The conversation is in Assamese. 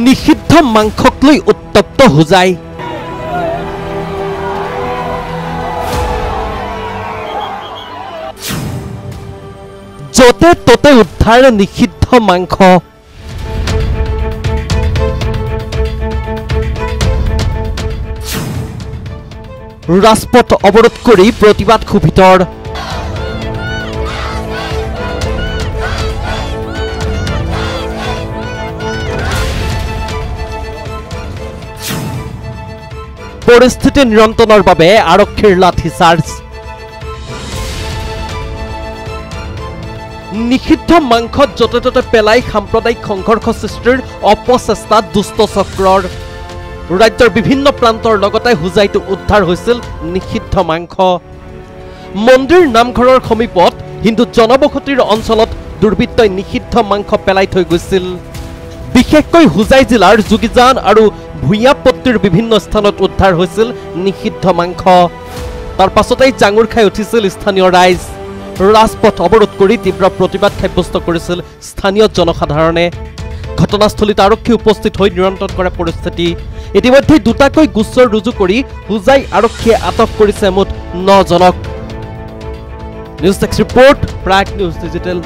নিষিদ্ধ মাংসক লৈ উত্তপ্ত হুজাই যতে ততে উদ্ধাৰ নিষিদ্ধ মাংস ৰাজপথ অৱৰোধ কৰি প্ৰতিবাদ ক্ষোভিতৰ পৰিস্থিতি নিয়ন্ত্ৰণৰ বাবে আৰক্ষীৰ লাঠিচাৰ্জ নিষিদ্ধ মাংসত যতে ততে পেলাই সাম্প্ৰদায়িক সংঘৰ্ষ সৃষ্টিৰ অপচেষ্টা দুষ্ট চক্ৰৰ ৰাজ্যৰ বিভিন্ন প্ৰান্তৰ লগতে হুজাইতো উদ্ধাৰ হৈছিল নিষিদ্ধ মাংস মন্দিৰ নামঘৰৰ সমীপত হিন্দু জনবসতিৰ অঞ্চলত দুৰ্বৃত্তই নিষিদ্ধ মাংস পেলাই থৈ গৈছিল বিশেষকৈ হুজাই জিলাৰ যোগীজান আৰু ভূঞাপট্টিৰ বিভিন্ন স্থানত উদ্ধাৰ হৈছিল নিষিদ্ধ মাংস তাৰ পাছতেই জাঙুৰ খাই উঠিছিল স্থানীয় ৰাইজ ৰাজপথ অৱৰোধ কৰি তীব্ৰ প্ৰতিবাদ সাব্যস্ত কৰিছিল স্থানীয় জনসাধাৰণে ঘটনাস্থলীত আৰক্ষী উপস্থিত হৈ নিয়ন্ত্ৰণ কৰা পৰিস্থিতি ইতিমধ্যে দুটাকৈ গোচৰ ৰুজু কৰি হুজাই আৰক্ষীয়ে আটক কৰিছে মুঠ 9 জনক news desk report Prag news digital